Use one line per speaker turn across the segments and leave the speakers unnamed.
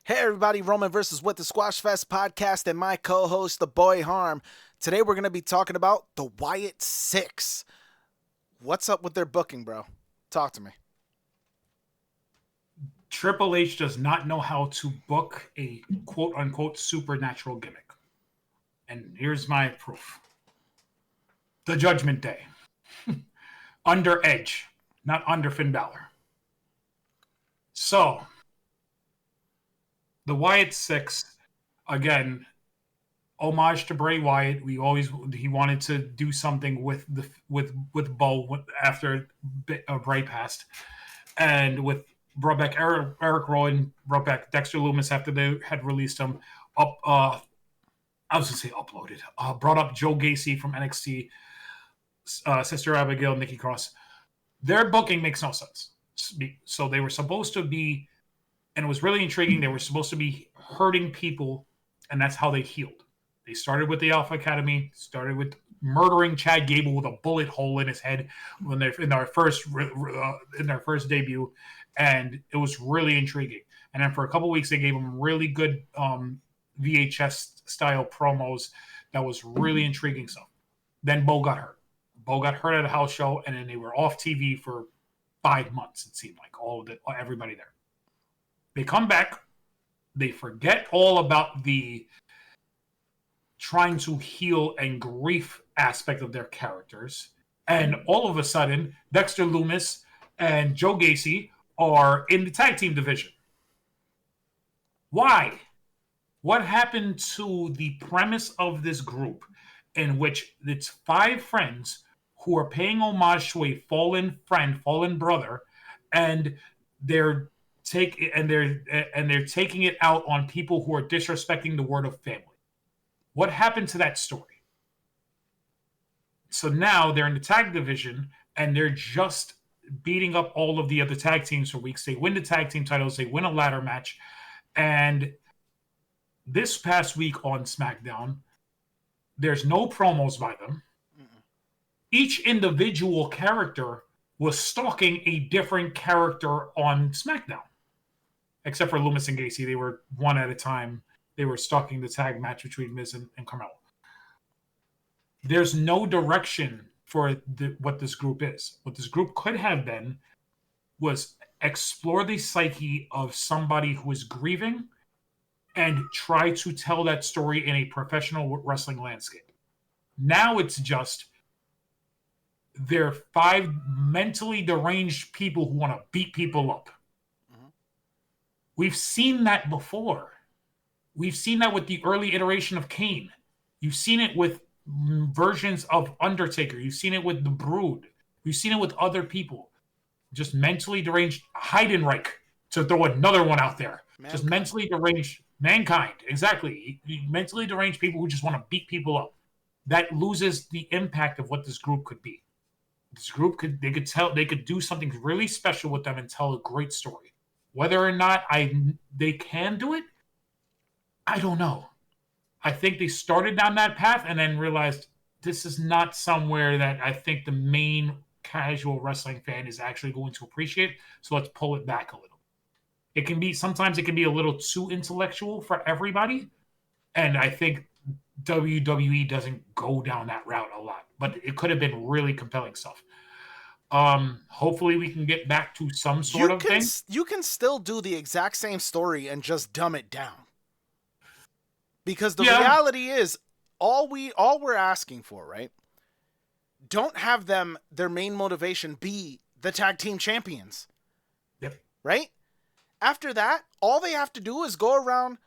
Hey everybody, Roman versus What the Squash Fest podcast and my co-host, the boy Harm. Today we're going to be talking about the Wyatt Six. What's up with their booking, bro? Talk to me.
Triple H does not know how to book a quote unquote supernatural gimmick. And here's my proof. The Judgment Day. Under Edge, not under Finn Balor. So, the Wyatt Six, again, homage to Bray Wyatt. He wanted to do something with Bo after Bray passed, and with brought back Eric Rowan, brought back Dexter Lumis after they had released him. I was gonna say uploaded. Brought up Joe Gacy from NXT, Sister Abigail, Nikki Cross. Their booking makes no sense. So they were supposed to be, and it was really intriguing. They were supposed to be hurting people, and that's how they healed. They started with the Alpha Academy, started with murdering Chad Gable with a bullet hole in his head when they in their first debut, and it was really intriguing. And then for a couple weeks, they gave them really good VHS style promos that was really intriguing stuff. Then Bo got hurt. Bo got hurt at a house show, and then they were off TV for 5 months. It seemed like everybody there. They come back. They forget all about the trying to heal and grief aspect of their characters. And all of a sudden, Dexter Lumis and Joe Gacy are in the tag team division. Why? What happened to the premise of this group in which it's 5 friends who are paying homage to a fallen friend, fallen brother, and they're taking it out on people who are disrespecting the word of family? What happened to that story? So now they're in the tag division, and they're just beating up all of the other tag teams for weeks. They win the tag team titles. They win a ladder match. And this past week on SmackDown, there's no promos by them. Each individual character was stalking a different character on SmackDown. Except for Lumis and Gacy. They were one at a time. They were stalking the tag match between Miz and Carmelo. There's no direction for what this group is. What this group could have been was explore the psyche of somebody who is grieving and try to tell that story in a professional wrestling landscape. Now it's just they're 5 mentally deranged people who want to beat people up. Mm-hmm. We've seen that before. We've seen that with the early iteration of Kane. You've seen it with versions of Undertaker. You've seen it with The Brood. You've seen it with other people. Just mentally deranged Heidenreich, to throw another one out there. Mankind. Just mentally deranged Mankind. Exactly. Mentally deranged people who just want to beat people up. That loses the impact of what this group could be. This group could do something really special with them and tell a great story. Whether or not they can do it, I don't know. I think they started down that path and then realized this is not somewhere that I think the main casual wrestling fan is actually going to appreciate. So let's pull it back a little. Sometimes it can be a little too intellectual for everybody. And I think WWE doesn't go down that route a lot, but it could have been really compelling stuff. Hopefully we can get back to some sort of thing.
You can still do the exact same story and just dumb it down. Because the reality is, all we're asking for, right? Don't have their main motivation be the tag team champions.
Yep.
Right? After that, all they have to do is go around,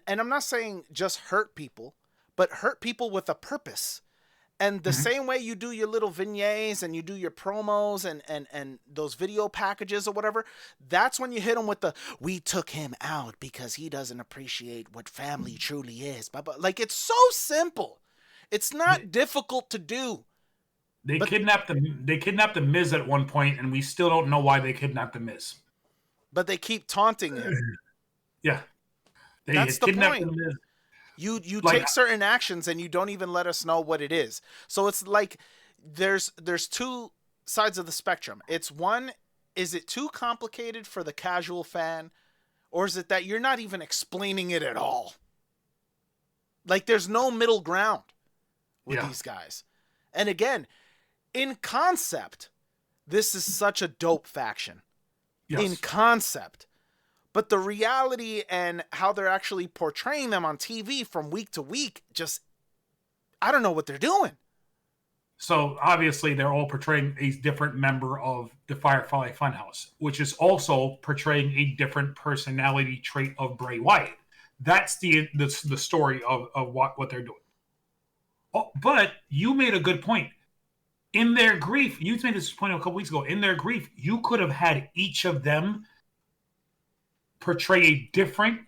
and I'm not saying just hurt people, but hurt people with a purpose. And the same way you do your little vignettes and you do your promos and those video packages or whatever, that's when you hit them with we took him out because he doesn't appreciate what family truly is. But like, it's so simple. It's not difficult to do.
They kidnapped the Miz at one point, and we still don't know why they kidnapped the Miz.
But they keep taunting him.
Yeah.
That's the point. The Miz. You take certain actions and you don't even let us know what it is. So it's like there's 2 sides of the spectrum. It's one, is it too complicated for the casual fan, Or is it that you're not even explaining it at all? Like there's no middle ground with these guys. And again, in concept, this is such a dope faction.
Yes.
In concept. But the reality and how they're actually portraying them on TV from week to week, just, I don't know what they're doing.
So obviously they're all portraying a different member of the Firefly Funhouse, which is also portraying a different personality trait of Bray Wyatt. That's the story of what they're doing. Oh, but you made a good point. In their grief, you made this point a couple weeks ago. In their grief, you could have had each of them portray a different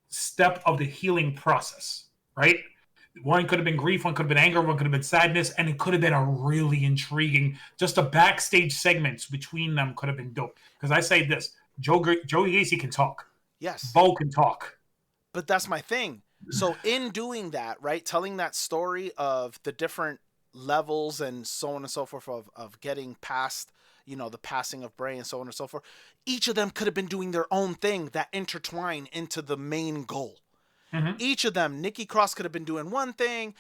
step of the healing process, right? One could have been grief, one could have been anger, one could have been sadness, and it could have been a really intriguing, just a backstage segments between them could have been dope. Because I say this, Joey Gacy can talk.
Yes.
Bo can talk.
But that's my thing. So in doing that, right, telling that story of the different levels and so on and so forth of getting past, you know, the passing of Bray and so on and so forth, each of them could have been doing their own thing that intertwine into the main goal. Mm-hmm. Each of them, Nikki Cross could have been doing one thing,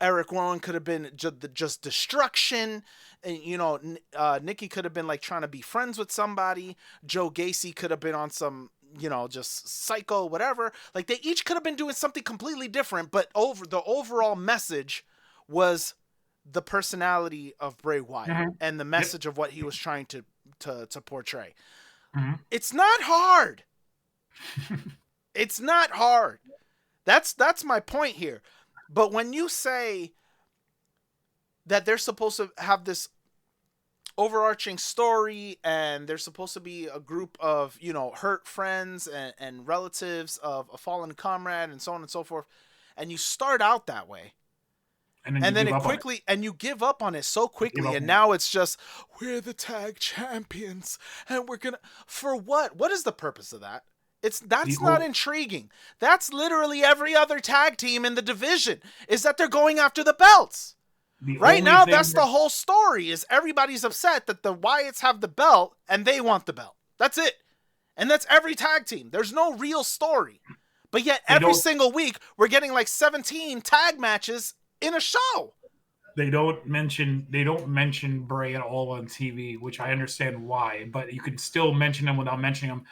Eric Rowan could have been just destruction, and you know, Nikki could have been like trying to be friends with somebody. Joe Gacy could have been on some, you know, just psycho whatever. Like they each could have been doing something completely different, but the overall message was the personality of Bray Wyatt mm-hmm. and the message of what he was trying to portray. Mm-hmm. It's not hard. It's not hard. That's my point here. But when you say that they're supposed to have this overarching story and there's supposed to be a group of, you know, hurt friends and relatives of a fallen comrade and so on and so forth, and you start out that way, and then it quickly, and you give up on it so quickly, and now it's just, we're the tag champions, and we're gonna, for what? What is the purpose of that? That's not intriguing. That's literally every other tag team in the division, is that they're going after the belts. Right now, that's the whole story, is everybody's upset that the Wyatts have the belt and they want the belt. That's it. And that's every tag team. There's no real story. But yet every single week, we're getting like 17 tag matches in a show.
They don't mention Bray at all on TV, which I understand why, but you can still mention him without mentioning him.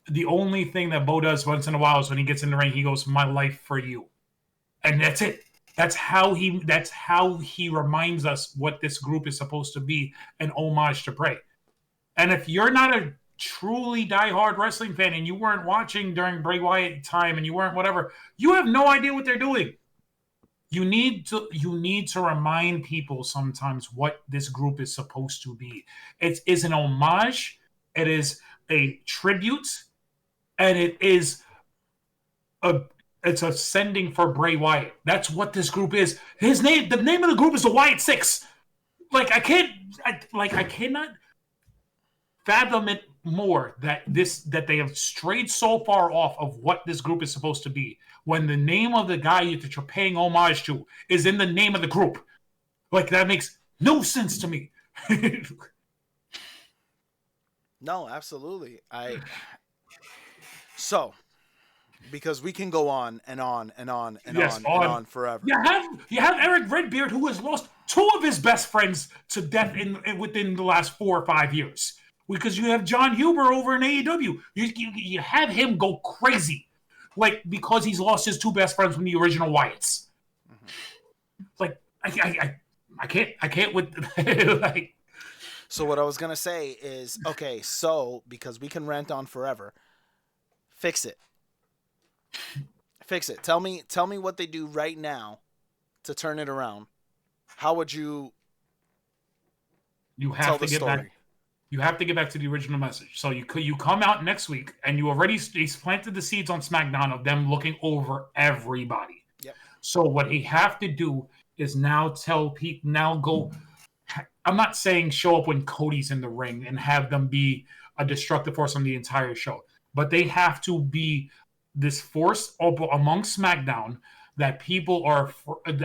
The only thing that Bo does once in a while is when he gets in the ring, he goes, "My life for you," and that's it. That's how he reminds us what this group is supposed to be, an homage to Bray. And if you're not a truly diehard wrestling fan and you weren't watching during Bray Wyatt time and you weren't whatever, you have no idea what they're doing. You need to remind people sometimes what this group is supposed to be. It is an homage. It is a tribute. And it's a sending for Bray Wyatt. That's what this group is. The name of the group is the Wyatt Six. Like I cannot fathom it more that they have strayed so far off of what this group is supposed to be when the name of the guy that you're paying homage to is in the name of the group. Like that makes no sense to me.
No, absolutely. So, because we can go on and on and on and on and on forever.
You have Eric Redbeard, who has lost two of his best friends to death within the last 4 or 5 years. Because you have John Huber over in AEW. You have him go crazy, like because he's lost his two best friends from the original Wyatts. Mm-hmm. Like I can't with like.
So what I was gonna say is, okay, so because we can rant on forever. Fix it. Tell me what they do right now to turn it around. How would you tell the story?
You have to get back to the original message. So you come out next week and you already planted the seeds on SmackDown of them looking over everybody.
Yep.
So what he have to do is now tell people, now go. I'm not saying show up when Cody's in the ring and have them be a destructive force on the entire show. But they have to be this force among SmackDown that people are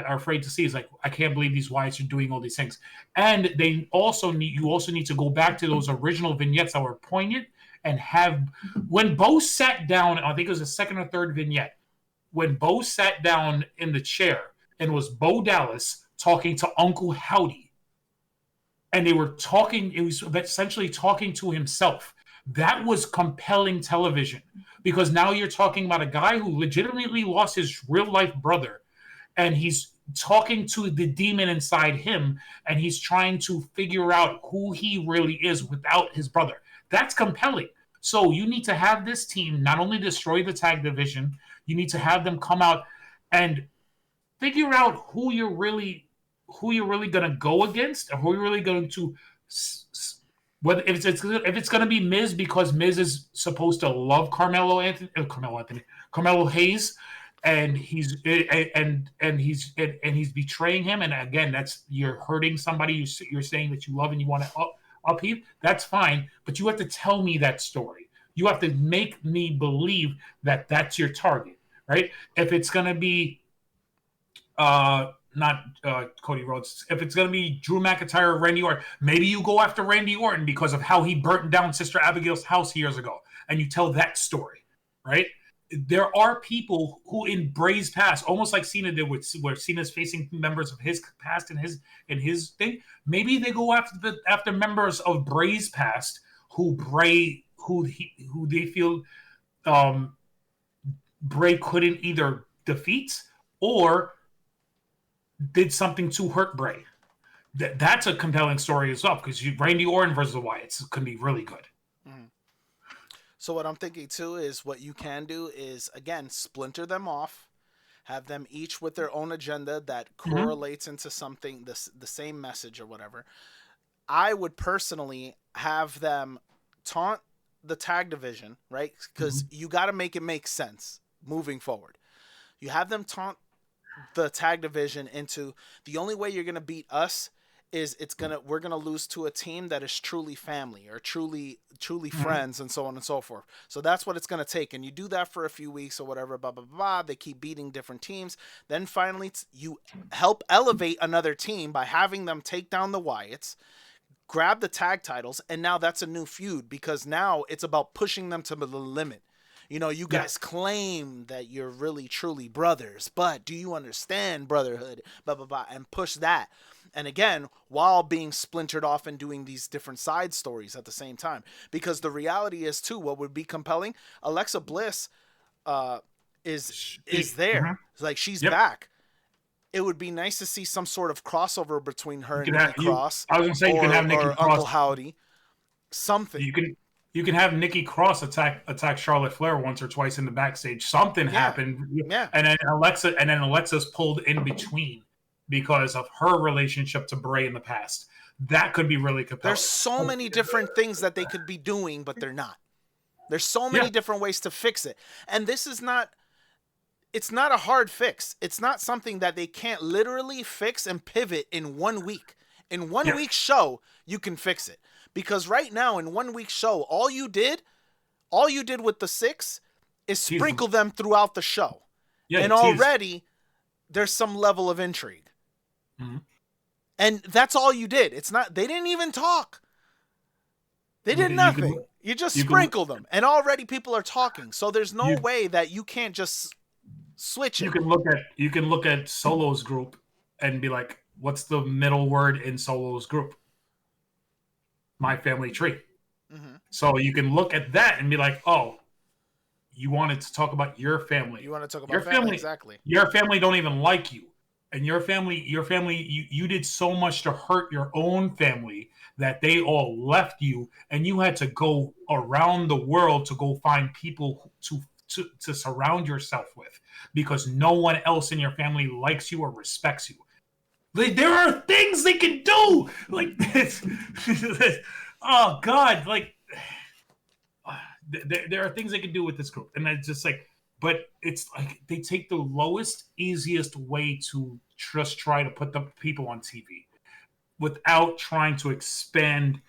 afraid to see. It's like, I can't believe these Wyatts are doing all these things. And you also need to go back to those original vignettes that were poignant and have when Bo sat down, I think it was the second or third vignette, when Bo sat down in the chair and was Bo Dallas talking to Uncle Howdy, and they were talking, it was essentially talking to himself. That was compelling television, because now you're talking about a guy who legitimately lost his real life brother, and he's talking to the demon inside him, and he's trying to figure out who he really is without his brother. That's compelling. So you need to have this team not only destroy the tag division, you need to have them come out and figure out who you're really going to go against, or who you're really going to whether if it's going to be Miz, because Miz is supposed to love Carmelo Hayes, and he's betraying him, and again, that's, you're hurting somebody you're saying that you love and you want to upheave. That's fine, but you have to tell me that story. You have to make me believe that that's your target, right? If it's going to be not Cody Rhodes, if it's going to be Drew McIntyre or Randy Orton, maybe you go after Randy Orton because of how he burnt down Sister Abigail's house years ago, and you tell that story, right? There are people who in Bray's past, almost like Cena did, where Cena's facing members of his past and his thing. Maybe they go after members of Bray's past who they feel Bray couldn't either defeat or did something to hurt Bray. That's a compelling story as well, because Randy Orton versus the Wyatts could be really good.
Mm-hmm. So what I'm thinking too is, what you can do is, again, splinter them off, have them each with their own agenda that correlates into something, the same message or whatever. I would personally have them taunt the tag division, right? Because you got to make it make sense moving forward. You have them taunt the tag division into, the only way you're going to beat us is we're going to lose to a team that is truly family, or truly friends, and so on and so forth. So that's what it's going to take. And you do that for a few weeks or whatever, blah, blah, blah. They keep beating different teams. Then finally you help elevate another team by having them take down the Wyatts, grab the tag titles, and now that's a new feud, because now it's about pushing them to the limit. You know, you guys claim that you're really, truly brothers, but do you understand brotherhood? Blah, blah, blah, and push that. And again, while being splintered off and doing these different side stories at the same time. Because the reality is, too, what would be compelling, Alexa Bliss is there. It's like, she's back. It would be nice to see some sort of crossover between her and Nikki Cross.
I was going to say, you can have Nikki Cross.
Uncle Howdy. Something.
You can have Nikki Cross attack Charlotte Flair once or twice in the backstage. Something happened, and then Alexa's pulled in between because of her relationship to Bray in the past. That could be really compelling.
There's so many different things that they could be doing, but they're not. There's so many different ways to fix it, and this is not. It's not a hard fix. It's not something that they can't literally fix and pivot in 1 week. In 1 week show, you can fix it. Because right now, in 1 week show, all you did with the 6 is sprinkle them throughout the show. Yeah, and already there's some level of intrigue. Mm-hmm. And that's all you did. It's not, they didn't even talk. They did nothing. You just sprinkled them. And already people are talking. So there's no way that you can't just switch it.
You can look at Solo's group and be like, what's the middle word in Solo's group? My family tree. Mm-hmm. So you can look at that and be like, oh, you wanted to talk about your family.
You want to talk about your family, exactly.
Your family don't even like you. And your family, you did so much to hurt your own family that they all left you, and you had to go around the world to go find people to surround yourself with, because no one else in your family likes you or respects you. There are things they can do, like this. Oh God, like there are things they can do with this group, and it's just like, but it's like they take the lowest, easiest way to just try to put the people on TV without trying to expand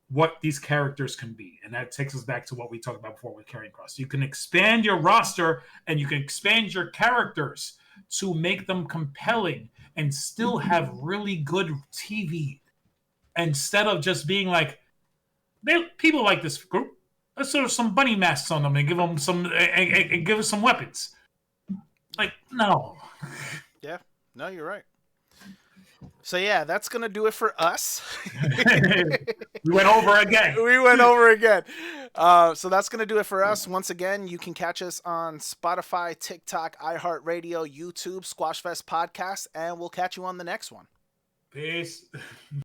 what these characters can be. And that takes us back to what we talked about before with Karrion Kross. You can expand your roster and you can expand your characters to make them compelling and still have really good TV, instead of just being like, people like this group. Let's throw some bunny masks on them and give them and give us some weapons. Like, no.
Yeah, no, you're right. So yeah, that's gonna do it for us.
We went over again.
We went over again. So that's gonna do it for us. Once again, you can catch us on Spotify, TikTok, iHeartRadio, YouTube, Squash Fest Podcast, and we'll catch you on the next one.
Peace.